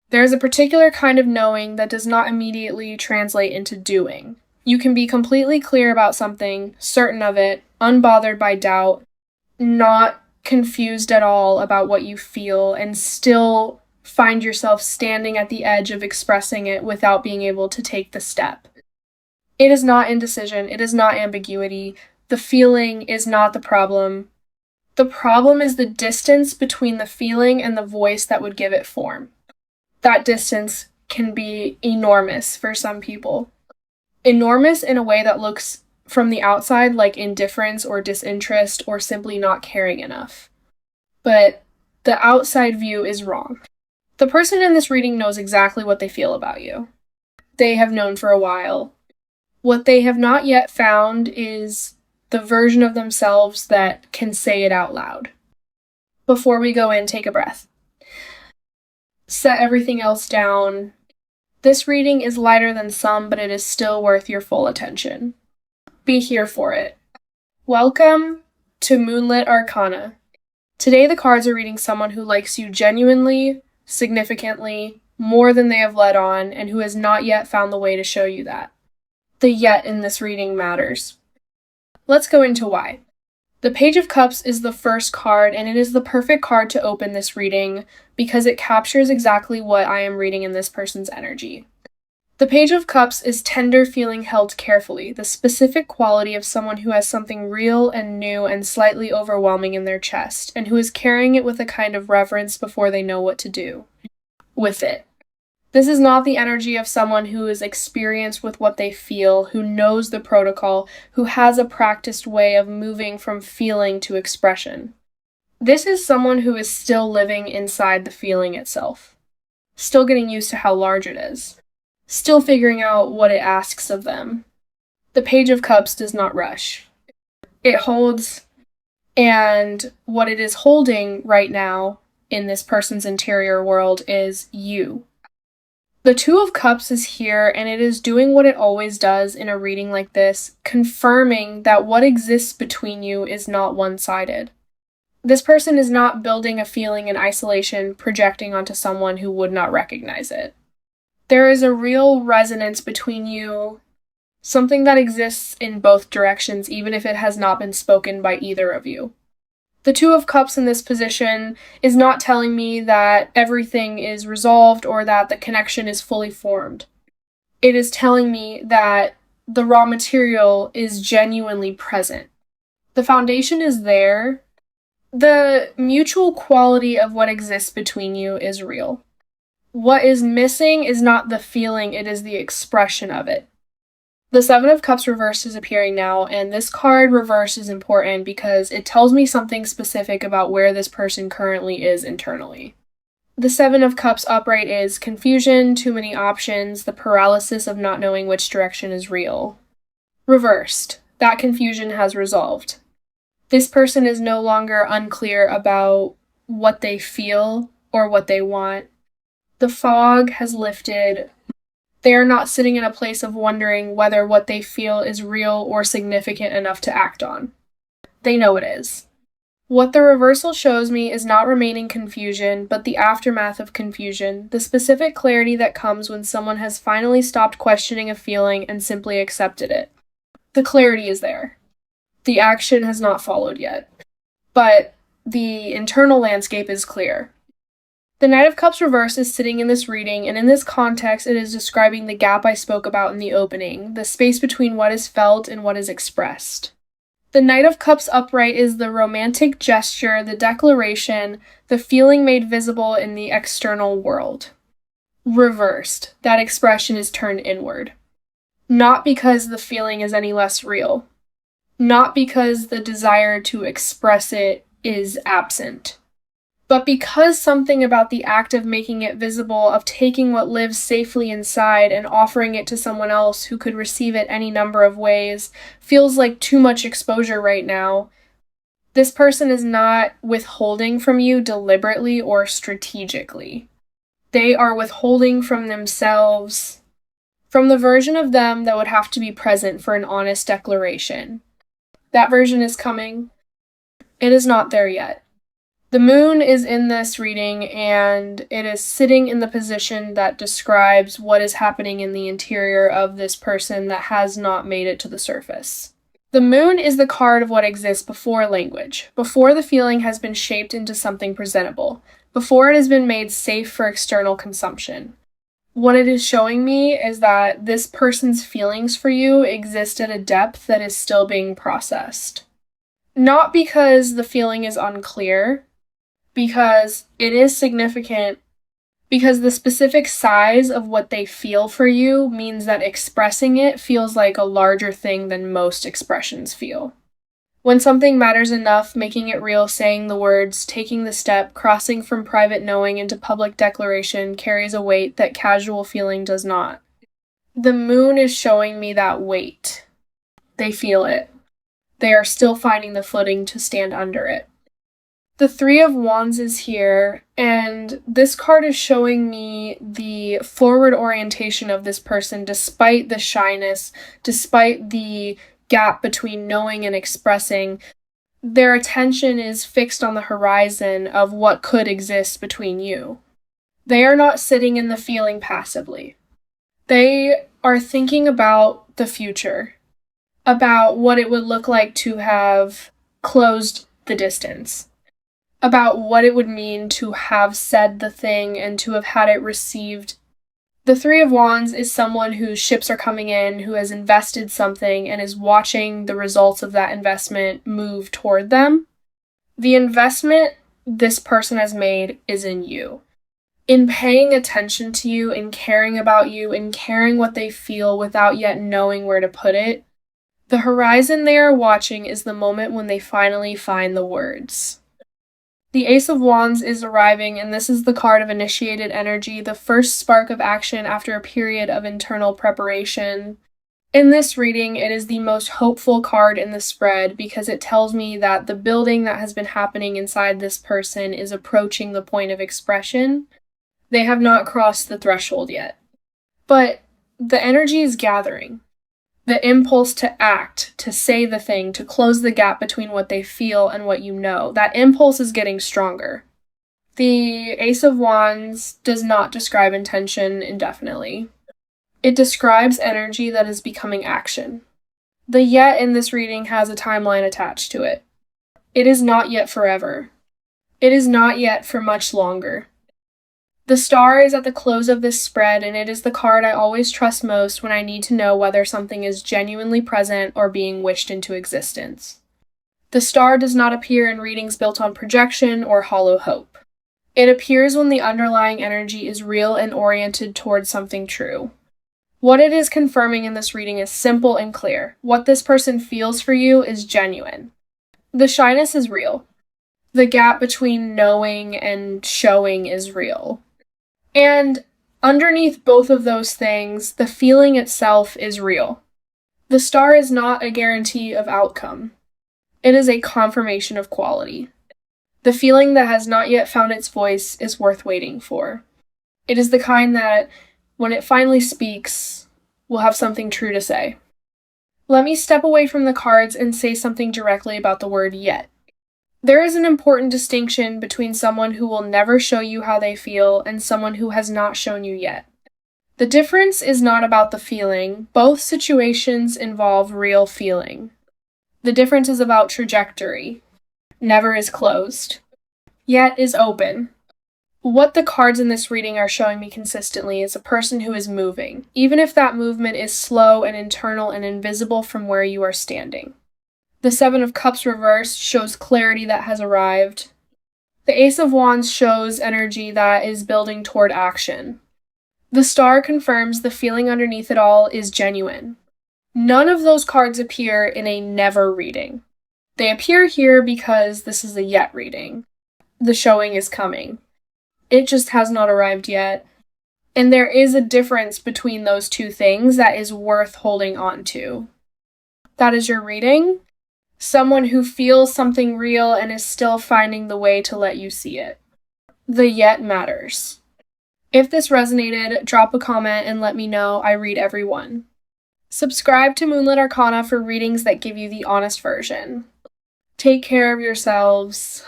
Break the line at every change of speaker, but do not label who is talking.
There is a particular kind of knowing that does not immediately translate into doing. You can be completely clear about something, certain of it, unbothered by doubt, not confused at all about what you feel, and still find yourself standing at the edge of expressing it without being able to take the step. It is not indecision, it is not ambiguity. The feeling is not the problem. The problem is the distance between the feeling and the voice that would give it form. That distance can be enormous for some people. Enormous in a way that looks from the outside like indifference or disinterest or simply not caring enough. But the outside view is wrong. The person in this reading knows exactly what they feel about you. They have known for a while. What they have not yet found is the version of themselves that can say it out loud. Before we go in, take a breath. Set everything else down. This reading is lighter than some, but it is still worth your full attention. Be here for it. Welcome to Moonlit Arcana. Today the cards are reading someone who likes you genuinely, significantly, more than they have let on, and who has not yet found the way to show you that. The yet in this reading matters. Let's go into why. The Page of Cups is the first card, and it is the perfect card to open this reading because it captures exactly what I am reading in this person's energy. The Page of Cups is tender feeling held carefully, the specific quality of someone who has something real and new and slightly overwhelming in their chest, and who is carrying it with a kind of reverence before they know what to do with it. This is not the energy of someone who is experienced with what they feel, who knows the protocol, who has a practiced way of moving from feeling to expression. This is someone who is still living inside the feeling itself, still getting used to how large it is, still figuring out what it asks of them. The Page of Cups does not rush. It holds, and what it is holding right now in this person's interior world is you. The Two of Cups is here, and it is doing what it always does in a reading like this, confirming that what exists between you is not one-sided. This person is not building a feeling in isolation, projecting onto someone who would not recognize it. There is a real resonance between you, something that exists in both directions, even if it has not been spoken by either of you. The Two of Cups in this position is not telling me that everything is resolved or that the connection is fully formed. It is telling me that the raw material is genuinely present. The foundation is there. The mutual quality of what exists between you is real. What is missing is not the feeling, it is the expression of it. The Seven of Cups reversed is appearing now, and this card reverse is important because it tells me something specific about where this person currently is internally. The Seven of Cups upright is confusion, too many options, the paralysis of not knowing which direction is real. Reversed, that confusion has resolved. This person is no longer unclear about what they feel or what they want. The fog has lifted. They are not sitting in a place of wondering whether what they feel is real or significant enough to act on. They know it is. What the reversal shows me is not remaining confusion, but the aftermath of confusion, the specific clarity that comes when someone has finally stopped questioning a feeling and simply accepted it. The clarity is there. The action has not followed yet, but the internal landscape is clear. The Knight of Cups reverse is sitting in this reading, and in this context, it is describing the gap I spoke about in the opening, the space between what is felt and what is expressed. The Knight of Cups upright is the romantic gesture, the declaration, the feeling made visible in the external world. Reversed, that expression is turned inward. Not because the feeling is any less real. Not because the desire to express it is absent. But because something about the act of making it visible, of taking what lives safely inside and offering it to someone else who could receive it any number of ways, feels like too much exposure right now, this person is not withholding from you deliberately or strategically. They are withholding from themselves, from the version of them that would have to be present for an honest declaration. That version is coming. It is not there yet. The moon is in this reading, and it is sitting in the position that describes what is happening in the interior of this person that has not made it to the surface. The moon is the card of what exists before language, before the feeling has been shaped into something presentable, before it has been made safe for external consumption. What it is showing me is that this person's feelings for you exist at a depth that is still being processed. Not because the feeling is unclear, because it is significant, because the specific size of what they feel for you means that expressing it feels like a larger thing than most expressions feel. When something matters enough, making it real, saying the words, taking the step, crossing from private knowing into public declaration carries a weight that casual feeling does not. The moon is showing me that weight. They feel it. They are still finding the footing to stand under it. The Three of Wands is here, and this card is showing me the forward orientation of this person despite the shyness, despite the gap between knowing and expressing. Their attention is fixed on the horizon of what could exist between you. They are not sitting in the feeling passively. They are thinking about the future, about what it would look like to have closed the distance, about what it would mean to have said the thing and to have had it received. The Three of Wands is someone whose ships are coming in, who has invested something and is watching the results of that investment move toward them. The investment this person has made is in you. In paying attention to you, in caring about you, in caring what they feel without yet knowing where to put it, the horizon they are watching is the moment when they finally find the words. The Ace of Wands is arriving, and this is the card of initiated energy, the first spark of action after a period of internal preparation. In this reading, it is the most hopeful card in the spread because it tells me that the building that has been happening inside this person is approaching the point of expression. They have not crossed the threshold yet. But the energy is gathering. The impulse to act, to say the thing, to close the gap between what they feel and what you know, that impulse is getting stronger. The Ace of Wands does not describe intention indefinitely. It describes energy that is becoming action. The yet in this reading has a timeline attached to it. It is not yet forever. It is not yet for much longer. The star is at the close of this spread, and it is the card I always trust most when I need to know whether something is genuinely present or being wished into existence. The star does not appear in readings built on projection or hollow hope. It appears when the underlying energy is real and oriented towards something true. What it is confirming in this reading is simple and clear. What this person feels for you is genuine. The shyness is real. The gap between knowing and showing is real. And underneath both of those things, the feeling itself is real. The star is not a guarantee of outcome. It is a confirmation of quality. The feeling that has not yet found its voice is worth waiting for. It is the kind that, when it finally speaks, will have something true to say. Let me step away from the cards and say something directly about the word yet. There is an important distinction between someone who will never show you how they feel and someone who has not shown you yet. The difference is not about the feeling. Both situations involve real feeling. The difference is about trajectory. Never is closed. Yet is open. What the cards in this reading are showing me consistently is a person who is moving, even if that movement is slow and internal and invisible from where you are standing. The Seven of Cups reversed shows clarity that has arrived. The Ace of Wands shows energy that is building toward action. The Star confirms the feeling underneath it all is genuine. None of those cards appear in a never reading. They appear here because this is a yet reading. The showing is coming. It just has not arrived yet. And there is a difference between those two things that is worth holding on to. That is your reading. Someone who feels something real and is still finding the way to let you see it. The yet matters. If this resonated, drop a comment and let me know. I read every one. Subscribe to Moonlit Arcana for readings that give you the honest version. Take care of yourselves.